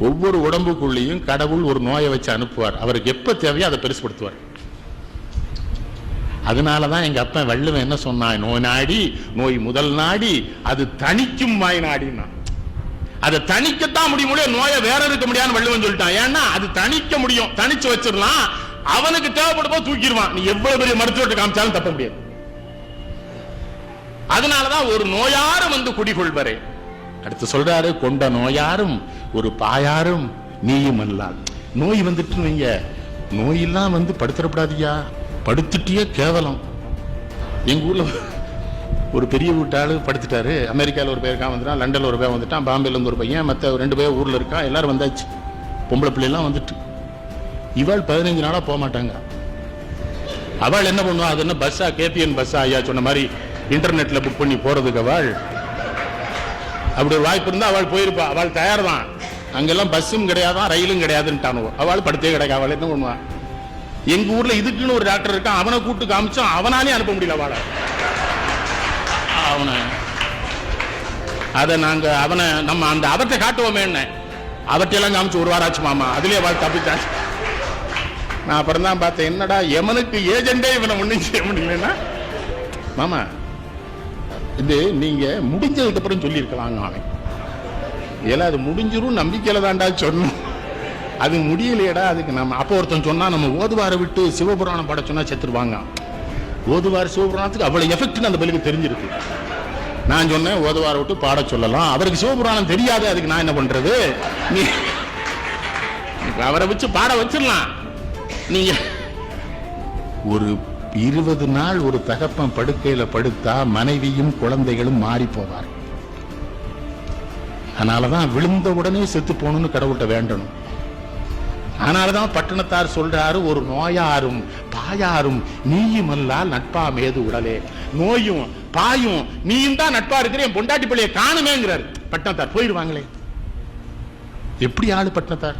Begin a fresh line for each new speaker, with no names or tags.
ஒவ்வொரு உடம்புக்குள்ளேயும் கடவுள் ஒரு நோயை வச்சு அனுப்புவார். அவருக்கு எப்ப தேவையோ அதை பெருசுப்படுத்துவார். அதனாலதான் எங்க அப்பா வள்ளுவன் என்ன சொன்னான், நோய் நாடி நோய் முதல் நாடி அது தணிக்கும் மாய் நாடினா. அதை தணிக்கத்தான் முடியும், நோயை வேற இருக்க முடியாதுன்னு வள்ளுவன் சொல்லிட்டான். ஏன்னா அது தணிக்க முடியும், தணிச்சு வச்சிடலாம். அவனுக்கு தேவைப்படும்போது தூக்கிடுவான். நீ எவ்வளவு பெரிய மருத்துவத்தை காமிச்சாலும் தப்ப முடியாது. அதனாலதான் ஒரு நோயாரும் வந்து குடிகொள்வரே. அடுத்து சொல்றாரு, கொண்ட நோயாரும் ஒரு பாயாரும் நீயும் அல்லால். நோய் வந்துட்டு வைங்க, நோயெல்லாம் வந்து படுத்துறப்படாதியா, படுத்துட்டியே கேவலம். எங்க ஊர்ல ஒரு பெரிய வீட்டாளு படுத்துட்டாரு. அமெரிக்காவில் ஒரு பையன் வந்துட்டான், லண்டன்ல ஒரு பையன் வந்துட்டான், பாம்பேல இருந்து ஒரு பையன், மற்ற 2 பேர் ஊர்ல இருக்கான். எல்லாரும் வந்தாச்சு, பொம்பளை பிள்ளைலாம் வந்துட்டு. இவாள் 15 நாளா போக மாட்டாங்க. அவள் என்ன பண்ணுவா, அது என்ன பஸ்ஸா, கேபிஎன் பஸ்ஸா, ஐயா சொன்ன மாதிரி இன்டர்நெட்ல புக் பண்ணி போறதுக்கு அவள் அப்படி ஒரு வாய்ப்பு இருந்தா அவள் போயிருப்பா. அவள் தயார் தான். அங்கெல்லாம் பஸ்ஸும் கிடையாதான், ரயிலும் கிடையாதுன்னு அவள் படுத்தே கிடையாது. அவள் என்ன பண்ணுவா, எங்க ஊர்ல இதுக்குன்னு ஒரு டாக்டர் இருக்கான், அவனை கூப்பிட்டு காமிச்சோம், அவனாலே அனுப்ப முடியல அவளை. அவனை அதை நாங்க அவனை நம்ம அந்த அவத்தை காட்டுவோமே, என்ன அவற்றையெல்லாம் காமிச்சு 1 வாரம் ஆச்சு மாமா, அதுலயே அவள் தப்பிச்சாச்சு. நான் அப்புறம் தான் பார்த்தேன், என்னடா எமனுக்கு ஏஜெண்டே இவனை ஒண்ணும் செய்ய முடியலன்னா, மாமா இது நீங்க முடிஞ்சதுக்கு அப்புறம் சொல்லி இருக்கலாங்க. அவன் ஏன்னா அது முடிஞ்சிரும் நம்பிக்கையில தான்டா சொன்னோம், அது முடியலையடா. அதுக்கு நம்ம அப்போ ஒருத்தன் சொன்னா, நம்ம ஓதுவாரை விட்டு சிவபுராணம் பாட சொன்னா செத்துருவாங்க. ஓதுவார் சிவபுராணத்துக்கு அவ்வளவு எஃபெக்ட் அந்த பலிக்கு தெரிஞ்சிருக்கு. நான் சொன்னேன், ஓதுவாரை விட்டு பாட சொல்லலாம், அவருக்கு சிவபுராணம் தெரியாது, அதுக்கு நான் என்ன பண்றது, நீ அவரை வச்சு பாட வச்சிடலாம். நீங்க ஒரு 20 நாள் ஒரு தகப்பன் படுக்கையில படுத்தா மனைவியும் குழந்தைகளும் மாறி போவார். அதனாலதான் விழுந்த உடனே செத்து போகணும்னு கடவுள்கிட்ட வேண்டணும். அதனாலதான் பட்டணத்தார் சொல்றாரு, ஒரு நோயாரும் பாயாரும் நீயும் அல்லால் நட்பா மேது உடலே. நோயும் பாயும் நீயும் தான் நட்பா இருக்கிற, என் பொண்டாட்டி பிள்ளைய காணுமேங்கிறார் பட்டணத்தார். போயிருவாங்களே, எப்படி ஆளு பட்டணத்தார்.